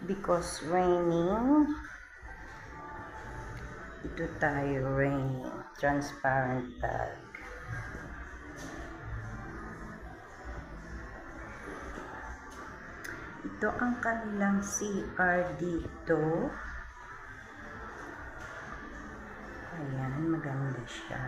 because raining. Ito tayo, raining. Transparent bag. Ito ang kanilang CR dito. Ayan, maganda siya.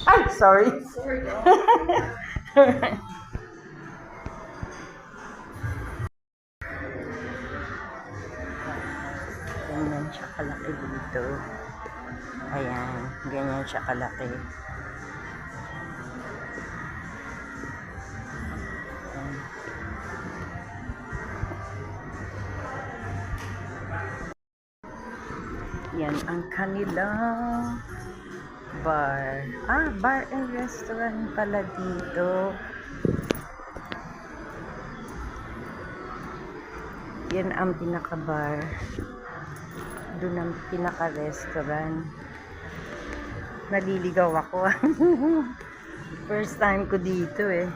Ay, sorry. Sorry. Ganyan siya kalaki dito. Ayan, ganyan siya kalaki. Yan ang kanilang bar. Bar and restaurant pala dito. Yan ang pinaka-bar. Doon ang pinaka-restaurant. Naliligaw ako. First time ko dito eh.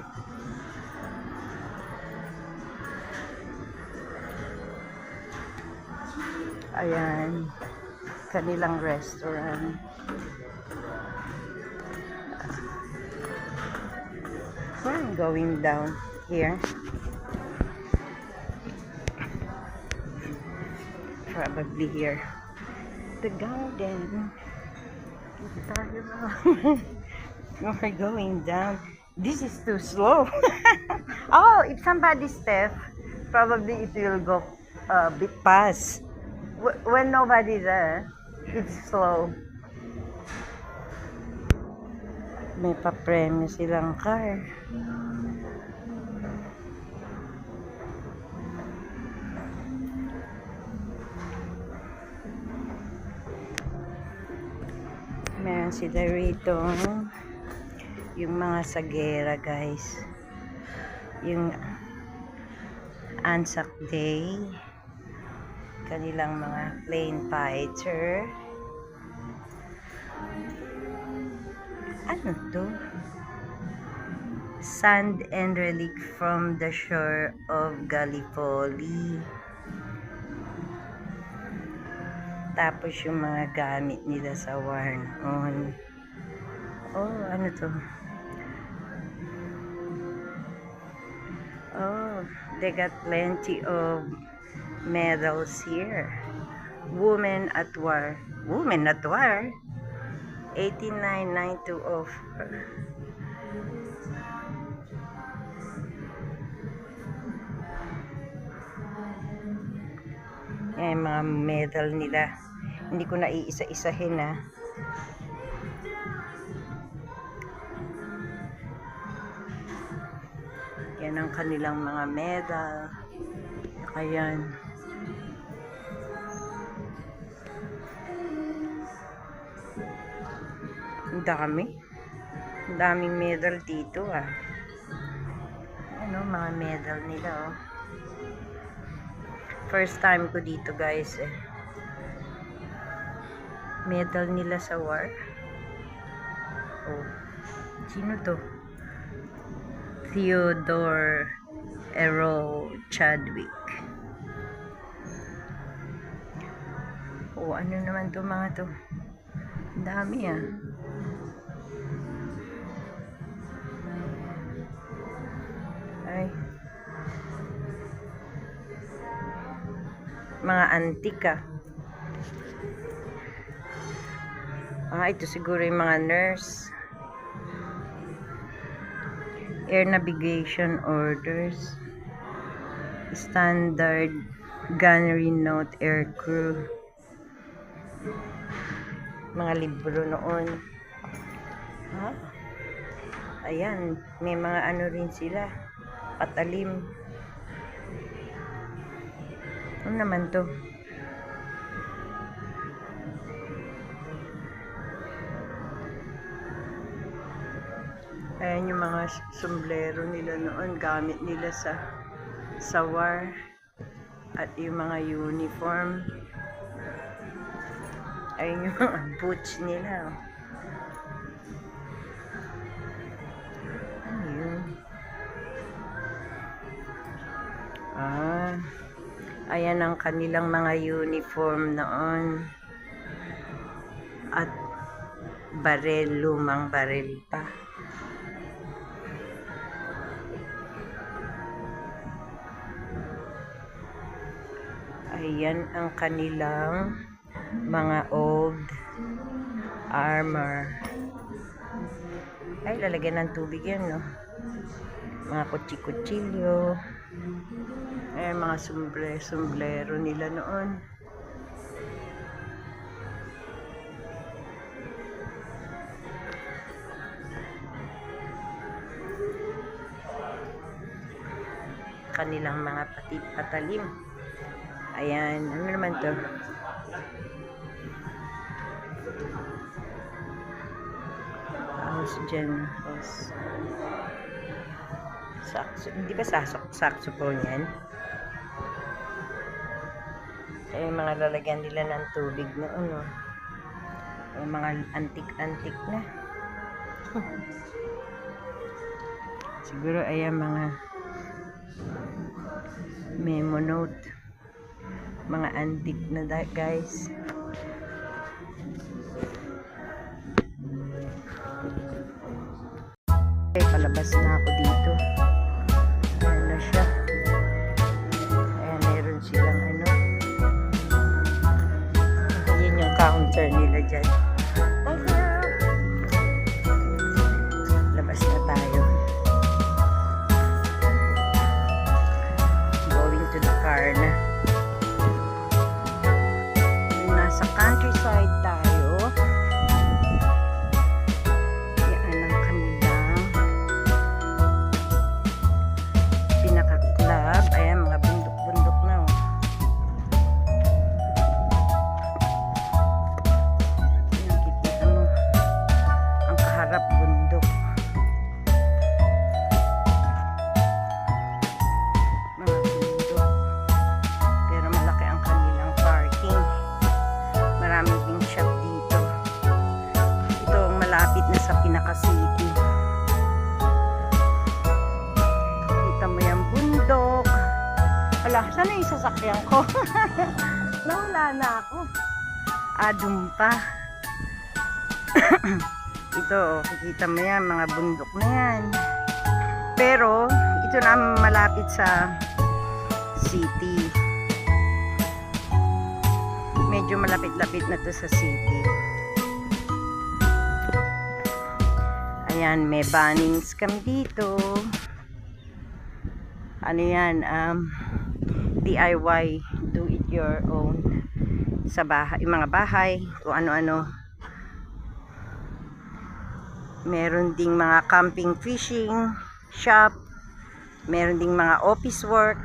Ayan. Kanilang restaurant. I'm going down here. Probably here. The garden. We're going down. This is too slow. Oh, if somebody step, probably it will go a bit fast. When nobody's there, it's slow. May pa-premyo silang car. Meron sila rito yung mga sagera, guys. Yung Anzac Day. Kanilang mga plane fighter. Ano to? Sand and relic from the shore of Gallipoli. Tapos yung mga gamit nila sa war noon. Oh, ano to? Oh, they got plenty of medals here. Women at War. Women at War? 8992 of. Yan, mga medal nila. Hindi ko na iisa-isahin ha. Yan ang kanilang mga medal. Ayan. Ang dami. Ang daming medal dito ah. Ano, mga medal nila oh. First time ko dito guys eh. Medal nila sa war. Oh. Sino to? Theodore Ero Chadwick. Oh, ano naman to mga to? Ang dami ah. Ay. Mga antika. Ito siguro yung mga nurse. Air navigation orders. Standard gunnery note air crew. Mga libro noon. Ayan, may mga ano rin sila. Patalim. Ano naman to? Ayan yung mga sombrero nila noon. Gamit nila sa war. At yung mga uniform, ay yung mga boots nila. Ano yun? Ayan ang kanilang mga uniform noon. At barel, lumang barel pa. Ayan ang kanilang mga old armor. Ay, lalagyan ng tubig yan, no? Mga kutsi-kutsilyo. Ayan, mga sombrero nila noon. Kanilang mga patalim. Ayan, ano naman to? House dyan. Hindi ba saxophone yan? Ayan, mga lalagyan nila ng tubig noon, no? Yung mga antik-antik na. Siguro ayan mga memo note. Mga antik na guys. Okay, palabas na ako dito. Ayan na siya. Ayan, meron silang ano. Ayan yung counter nila dyan. Labas na tayo. Going to the car na. Nasa countryside tayo. Yan ang kanilang pinaka-club. Ayan, mga bundok-bundok na, oh. Ayan, kikita mo. Ang kaharap bundok. Mga bundok. Pero malaki ang kanilang parking. Maraming ding shop dito. Ito ang malapit na sa pinaka-city. Kita mo yung bundok. Wala, saan na yung sasakyan ko? Nawala na ako. Doon pa. Ito, kita mo yan, mga bundok na yan. Pero, ito na malapit sa city. Medyo malapit-lapit na to sa city. Ayan, may Bunnings kami dito. Ano yan? DIY, do it your own. Sa bahay, yung mga bahay, kung ano-ano. Meron ding mga camping, fishing, shop. Meron ding mga office work.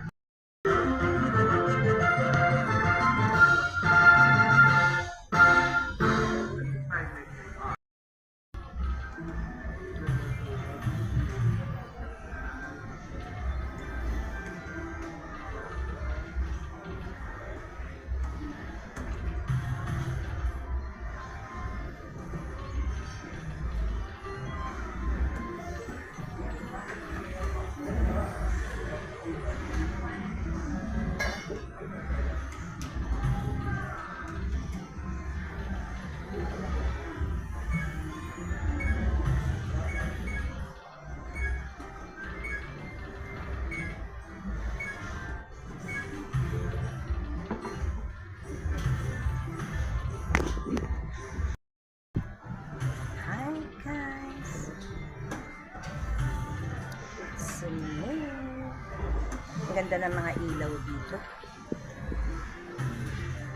Ang ganda ng mga ilaw dito.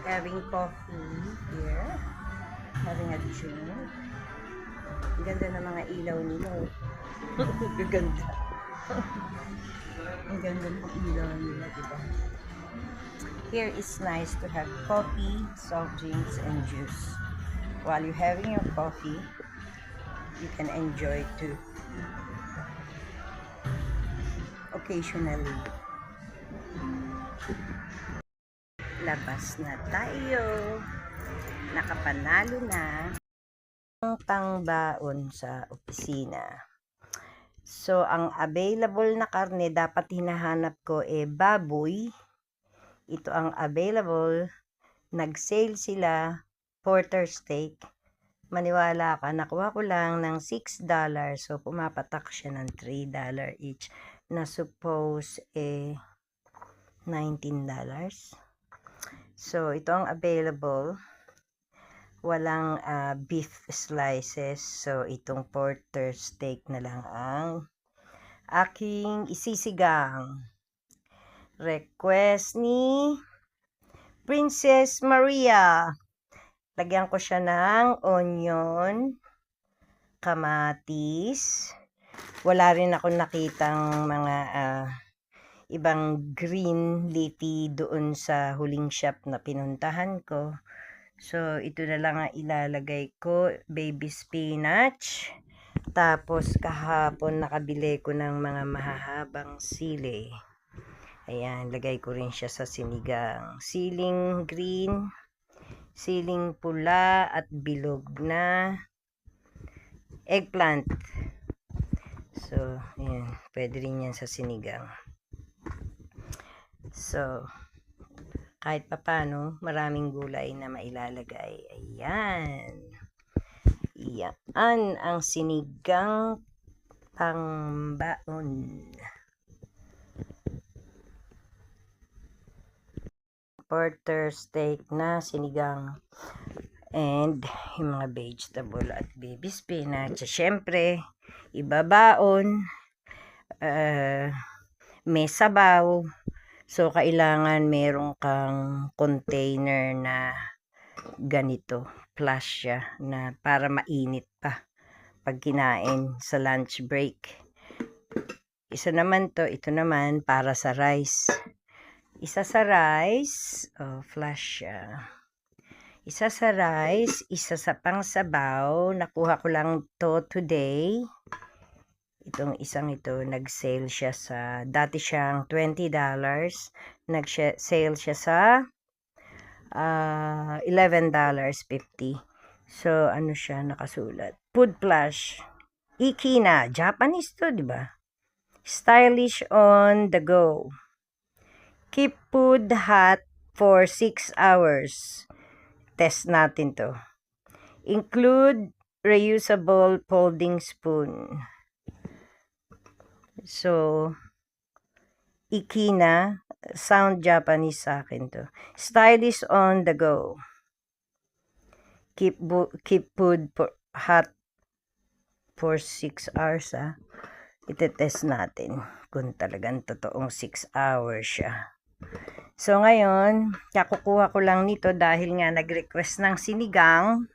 Having coffee here. Having a drink. Ang ganda ng mga ilaw nila. Ang ganda. Ang ganda ng ilaw nila, diba? Here is nice to have coffee, soft drinks, and juice. While you're having your coffee, you can enjoy too. Occasionally. labas na tayo. Nakapanalo na ang pangbaon sa opisina. So, ang available na karne dapat hinahanap ko baboy. Ito ang available. Nag-sale sila, porter steak. Maniwala ka, nakuha ko lang ng $6. So, pumapatak siya ng $3 each. Na suppose $19. So, ito ang available. Walang beef slices. So, itong porter steak na lang ang aking isisigang. Request ni Princess Maria. Lagyan ko siya ng onion, kamatis. Wala rin ako nakitang mga ibang green leafy doon sa huling shop na pinuntahan ko. So, ito na lang ang ilalagay ko. Baby spinach. Tapos, kahapon nakabili ko ng mga mahahabang sili. Ayan, lagay ko rin siya sa sinigang. Siling green, siling pula, at bilog na eggplant. So, ayan, pwede rin yan sa sinigang. So, kahit papano, maraming gulay na mailalagay. Ayan. Yan ang sinigang pangbaon. Porter steak na sinigang. And yung mga vegetable at baby spinach. Siyempre, ibabaon. May sabaw. So, kailangan meron kang container na ganito. Flash siya na para mainit pa pag kinain sa lunch break. Isa naman to, ito naman para sa rice. Isa sa rice, flash siya. Isa sa rice, isa sa pangsabaw. Nakuha ko lang to today. Itong isang ito, nag-sale siya sa, dati siyang $20. Nag-sale siya sa $11.50. So, ano siya nakasulat? Food Flash. Ikina. Japanese to, di ba? Stylish on the go. Keep food hot for 6 hours. Test natin to. Include reusable folding spoon. So, Ikina, sound Japanese sa akin to. Stylish on the go. Keep food hot for 6 hours. Itetest natin kung talagang totoong 6 hours siya. So, ngayon, kakukuha ko lang nito dahil nga nag-request ng sinigang.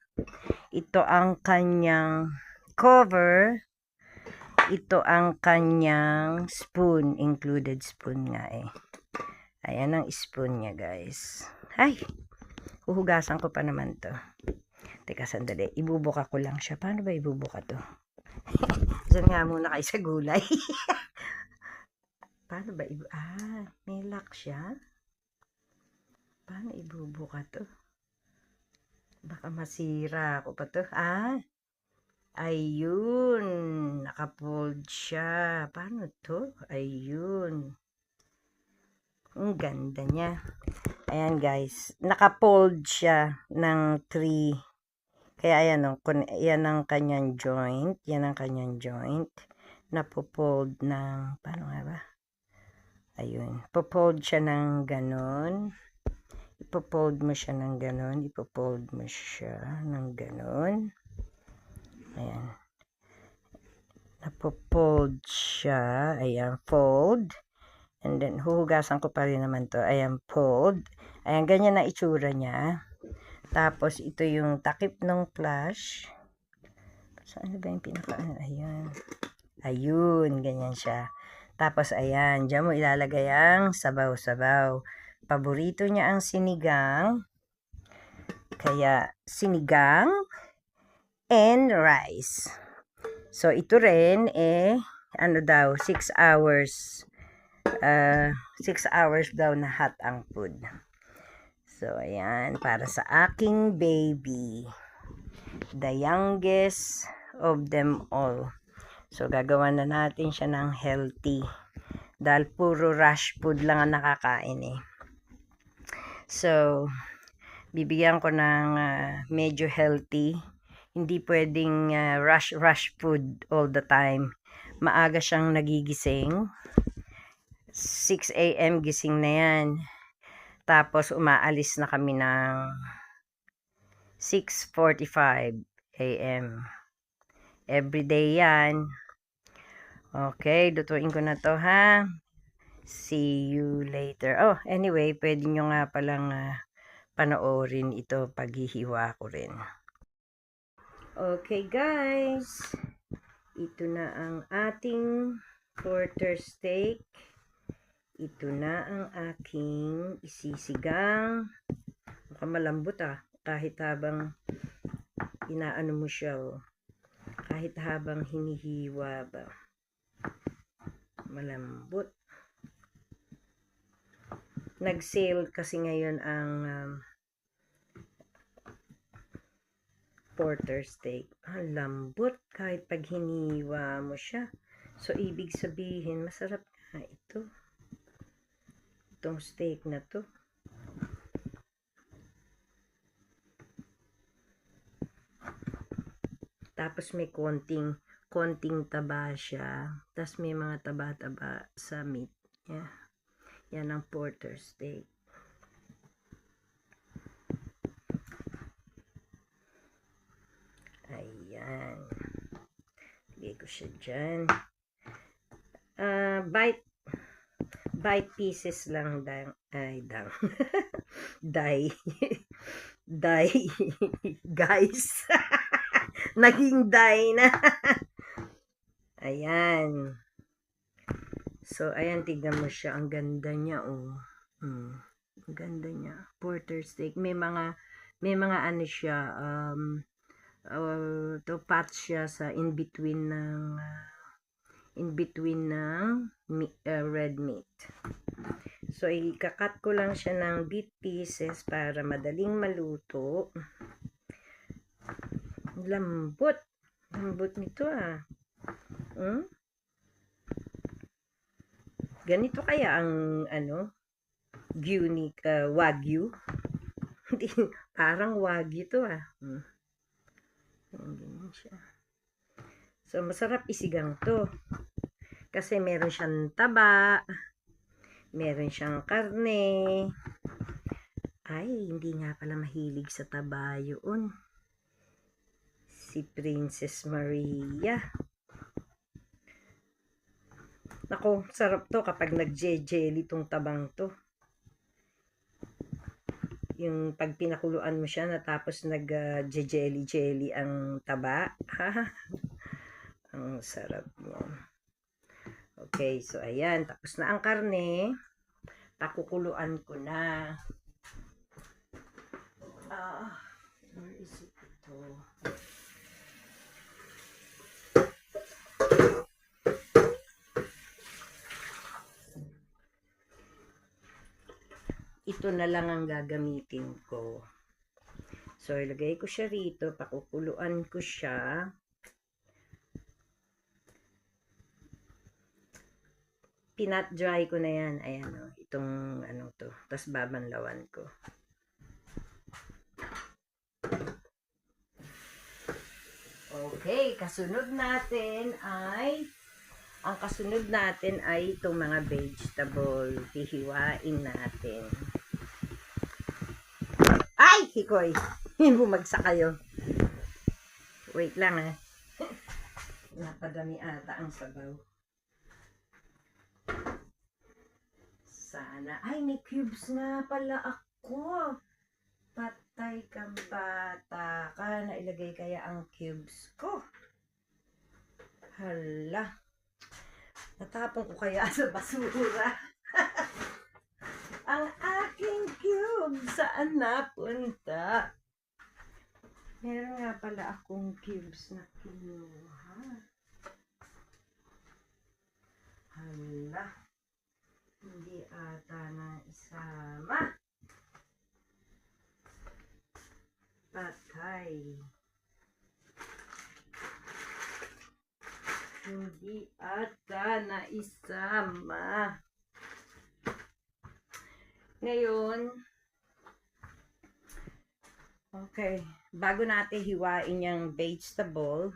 Ito ang kanyang cover. Ito ang kanyang spoon. Included spoon nga Ayan ang spoon niya, guys. Ay! Huhugasan ko pa naman to. Teka, sandali. Ibubuka ko lang siya. Paano ba ibubuka to? Diyan nga muna kayo sa gulay. Paano ba may lock siya? Paano ibubuka to? Baka masira ako pa to. Ayun. Nakafold siya. Paano to? Ayun. Ang ganda niya. Ayan, guys. Nakafold siya ng 3. Kaya ayan, yan ang kanyang joint. Yan ang kanyang joint. Napofold ng, paano nga ba? Ayun. Pofold siya ng ganon. Ipofold mo siya ng ganon. Ipofold mo siya ng ganon. Ayan. Napofold siya. Ayan, fold. And then, huhugasan ko pa rin naman to. Ayan, fold. Ayan, ganyan na itsura niya. Tapos, ito yung takip ng flash. Saan ba yung pinaka? Ayan. Ayun, ganyan siya. Tapos, ayan, dyan mo ilalagay ang sabaw-sabaw. Paborito niya ang sinigang. Kaya, sinigang and rice. So, ito rin, 6 hours. 6 hours daw na hot ang food. So, ayan, para sa aking baby. The youngest of them all. So, gagawa na natin siya ng healthy. Dahil puro rush food lang ang nakakain eh. So, bibigyan ko ng medyo healthy. Hindi pwedeng rush food all the time. Maaga siyang nagigising. 6 a.m. gising na yan. Tapos, umaalis na kami ng 6:45 a.m. Everyday yan. Okay, lutuin ko na to ha. See you later. Oh, anyway, pwede nyo nga palang panoorin ito paghihiwa ko rin. Okay guys, ito na ang ating quarter steak. Ito na ang aking isisigang. Mukhang malambot kahit habang inaano mo siya kahit habang hinihiwa ba. Malambot. Nag-sale kasi ngayon ang porter steak. Ang lambot kahit pag hiniwa mo siya. So, ibig sabihin, masarap na ito. Itong steak na to. Tapos may konting taba siya. Tapos may mga taba-taba sa meat. Yeah. Yan ang porter steak. Ayan. Lagay ko siya dyan. Bite pieces lang guys. Naging die na. Ayan. So, ayan, tignan mo siya. Ang ganda niya, Ang ganda niya. Porter steak. May mga ano siya, pat siya sa in between ng red meat. So, ikakat ko lang siya ng bit pieces para madaling maluto. Lambot. Lambot nito Ganito kaya ang wagyu? Parang wagyu to Ganyan siya. So, masarap isigang to. Kasi meron siyang taba, meron siyang karne. Ay, hindi nga pala mahilig sa taba yun. Si Princess Maria. Nako, sarap to kapag nag-jelly tong tabang to. Yung pag pinakuluan mo siya, tapos nag-jelly ang taba. Ang sarap mo. Okay, so ayan. Tapos na ang karne. Pakukuluan ko na. Where is it ito? Ito na lang ang gagamitin ko. So, ilagay ko siya rito. Pakukuluan ko siya. Pinat dry ko na yan. Ayan itong to. Tapos babanlawan ko. Okay, ang kasunod natin ay itong mga vegetable. Hihiwain natin. Ay, hikoy! Bumagsak kayo. Wait lang Napadami ata ang sabaw. Sana. Ay, may cubes nga pala ako. Patay kang bata ka. Nailagay kaya ang cubes ko. Hala. Natapon ko kaya sa basura. Ang aking cube. Saan napunta? Meron nga pala akong cubes na kinuha. Hala. Hindi ata na isama. patay. Hindi ata naisama. Ngayon, okay, bago natin hiwain yung vegetable,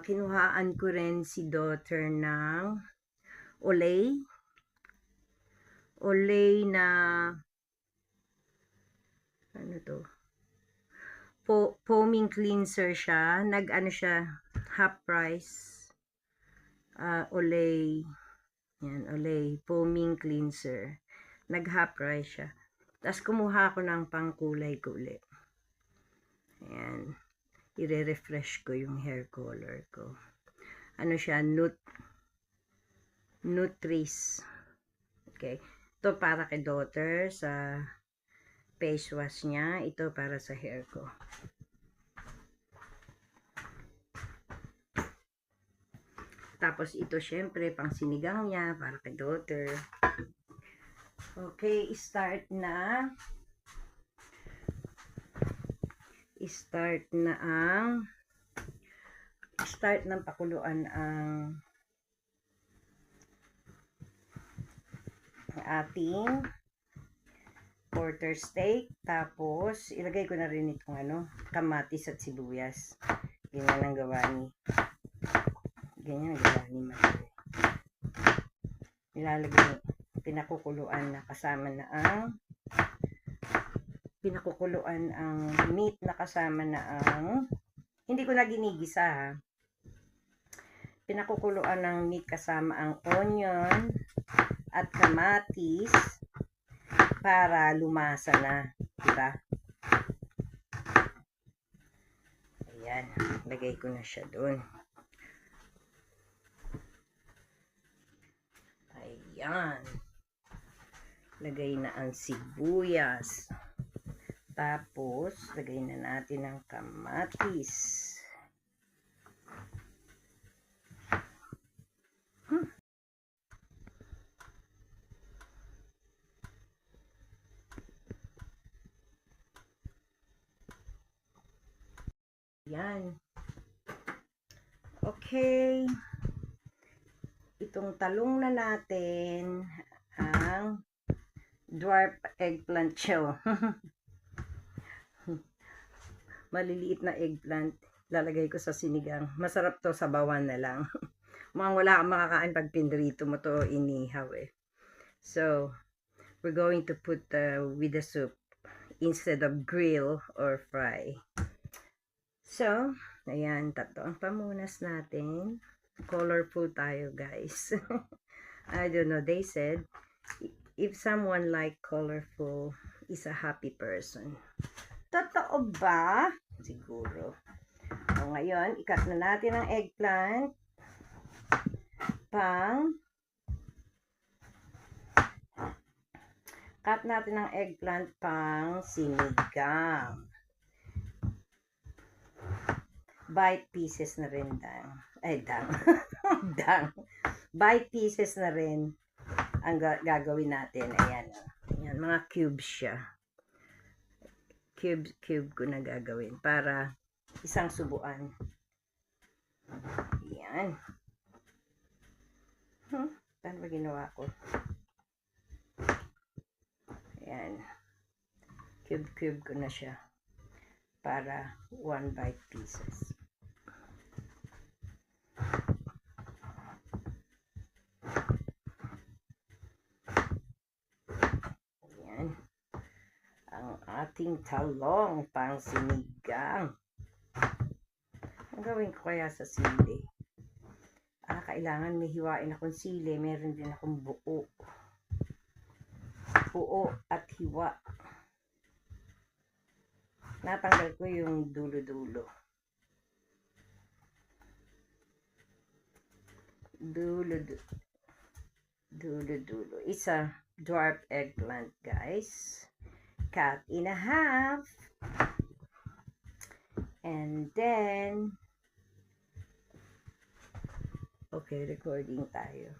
kinuhaan ko rin si daughter ng Olay. Olay na, ano to? Foaming cleanser siya. Nag-ano siya, half price. Olay. Yan, Olay. Foaming cleanser. Nag-half price siya. Tapos kumuha ako ng pangkulay ko ulit. Ayan. I-refresh ko yung hair color ko. Ano siya? Nutrice. Okay. Ito para kay daughter sa face wash niya. Ito para sa hair ko. Tapos ito syempre pang sinigang niya para kay daughter. Okay, start na ng pakuluan ang ating quarter steak. Tapos ilagay ko na rin itong kamatis at sibuyas. Ganyan ang gawa ni Mother. Nilalagay pinakukuluan na kasama na ang meat na kasama na ang hindi ko na ginigisa ha. Pinakukuluan ng meat kasama ang onion at kamatis para lumasa na, diba? Ayan, lagay ko na siya doon. Ayan. Lagay na ang sibuyas. Tapos, lagay na natin ang kamatis. Yan. Okay. Itong talong na natin ang dwarf eggplant siya. Maliliit na eggplant. Lalagay ko sa sinigang. Masarap to, sabawan na lang. Mukhang wala kang makakain pag pinrito mo to inihaw eh. So, we're going to put with the soup instead of grill or fry. So, ayan, tatlo ang pamunas natin. Colorful tayo, guys. I don't know, they said, if someone like colorful is a happy person. Totoo ba? Siguro. O, ngayon, ikat na natin ang eggplant. Cut natin ang eggplant pang sinigang. Bite pieces na rin bite pieces na rin ang gagawin natin. Ayan. Ayan, mga cubes siya. Cube ko na gagawin para isang subuan. Ayan. Paano ba ginawa ko? Ayan. Cube ko na siya para 1 bite pieces. Ayan. Ang ating talong pang sinigang. Ang gawin ko kaya sa sili? Kailangan may hiwain akong sili. Meron din akong buo. Buo at hiwa. Natanggal ko yung dulo-dulo. Dulo-dulo. It's a dwarf eggplant, guys. Cut in a half. And then, okay, recording tayo.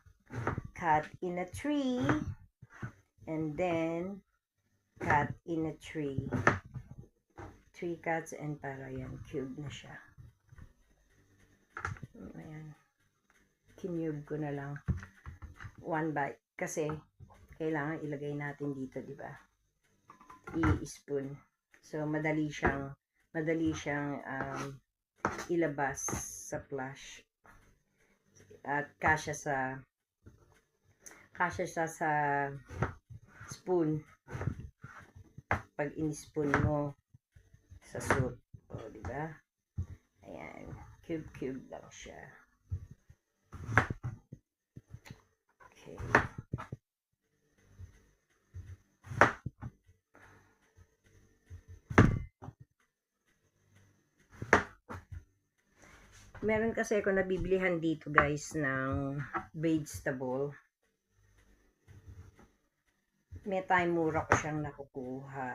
Cut in a tree. And then, cut in a tree. 3 cuts and para yan, cube na siya. Ayan. Kinube ko na lang 1 bite kasi kailangan ilagay natin dito, di ba? I-spoon. So madali siyang ilabas sa flash. At kasya sa spoon pag in-spoon mo sa soup. O, di ba? Ayan, cube lang siya. Okay. Meron kasi ako nabibilihan dito guys ng vegetable. May time mura ko siyang nakukuha.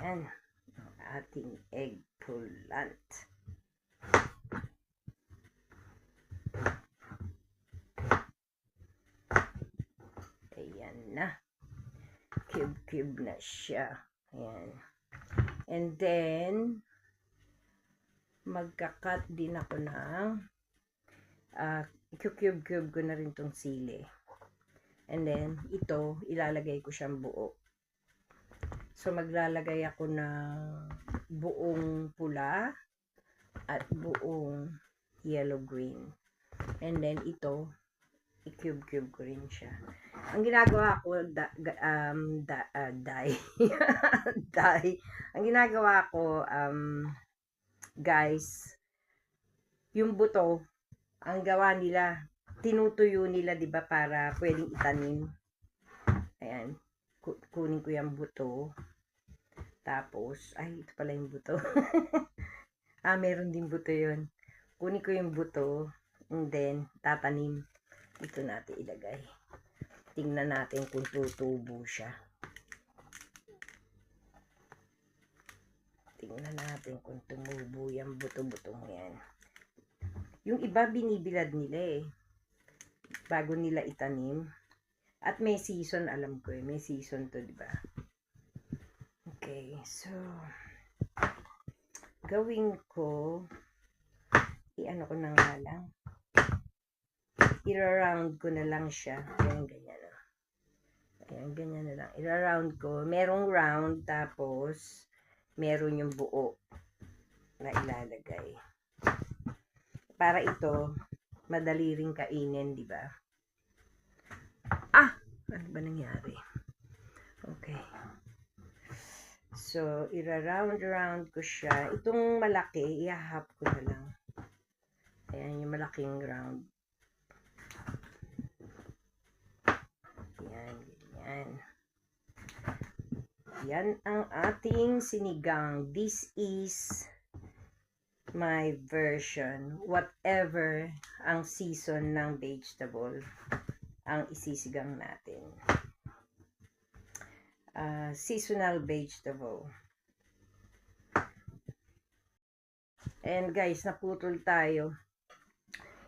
Ayan. Ating eggplant. Ayan na. Cube na siya. Ayan. And then, magka-cut din ako ng cube ko na rin tong sili. And then, ito, ilalagay ko siyang buo. So, maglalagay ako ng buong pula at buong yellow-green. And then, ito, i-cube ko rin siya. Ang ginagawa ko, Ang ginagawa ko, guys, yung buto, ang gawa nila, tinutuyo nila, di ba, para pwedeng itanim. Ayan. Kunin ko yung buto. Tapos, ay, ito pala yung buto. Meron din buto yun. Kunin ko yung buto, and then, tatanim. Ito natin ilagay. Tingnan natin kung tutubo siya. Tingnan natin kung tumubo yung buto-butong yan. Yung iba, binibilad nila eh. Bago nila itanim. At may season, alam ko eh. May season to, di ba? Okay, so, gawin ko, i-ano ko na nga lang. I-round ko na lang siya. Ayan, ganyan na. Ayan, ganyan na lang. I-round ko. Merong round, tapos, meron yung buo na ilalagay. Para ito, madali ring kainin, di ba? Ano ba nangyari? Okay. So, ira-round ko siya. Itong malaki, i-half ko na lang. Ayan, yung malaking round. Ayan, ganyan. Yan ang ating sinigang. This is my version. Whatever ang season ng vegetable ang isisigang natin. Seasonal vegetable. And guys, naputol tayo.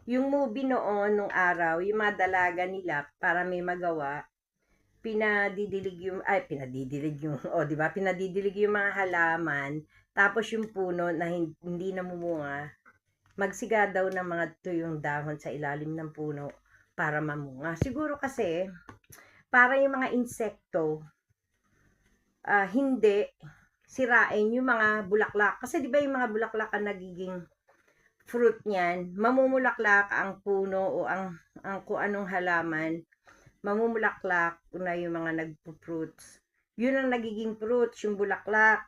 Yung movie noon, nung araw, yung mga dalaga nila, para may magawa, pinadidilig yung mga halaman, tapos yung puno na hindi namumunga, magsiga daw ng mga tuyong dahon sa ilalim ng puno para mamunga. Siguro kasi, para yung mga insekto, hindi sirain yung mga bulaklak. Kasi di ba yung mga bulaklak ang nagiging fruit niyan, mamumulaklak ang puno o ang kung anong halaman, mamumulaklak na yung mga nagpo-fruits. Yun ang nagiging fruits, yung bulaklak.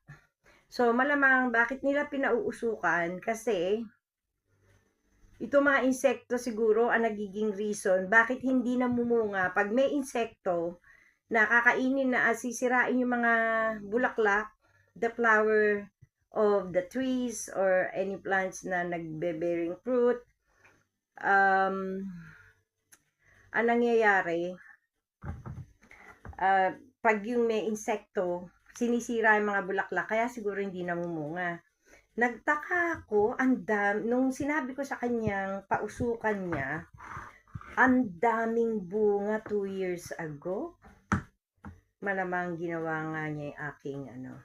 So, malamang bakit nila pinauusukan? Kasi, ito mga insekto siguro ang nagiging reason bakit hindi namumunga. Pag may insekto, nakakainin na sisirain yung mga bulaklak, the flower of the trees or any plants na nagbe-bearing fruit. Ang nangyayari, pag yung may insekto, sinisira yung mga bulaklak, kaya siguro hindi namumunga. Nagtaka ako, nung sinabi ko sa kanyang pausukan niya, ang daming bunga 2 years ago. Malamang ginawa nga niya yung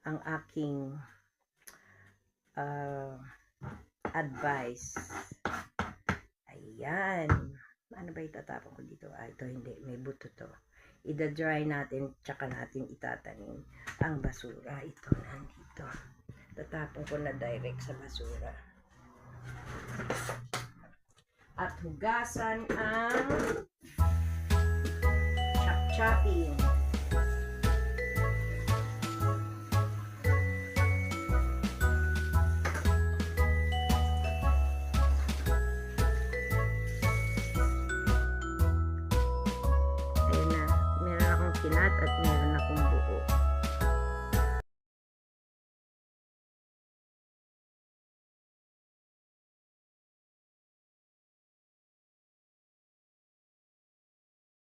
ang aking advice. Ayan. Ano ba itatapon ko dito? Ito hindi. May buto to. Ida-dry natin, tsaka natin itatanim ang basura. Ito nandito. Tatapon ko na direct sa basura. At hugasan ang chop-chopping. Ayan na. Meron akong kinat at meron akong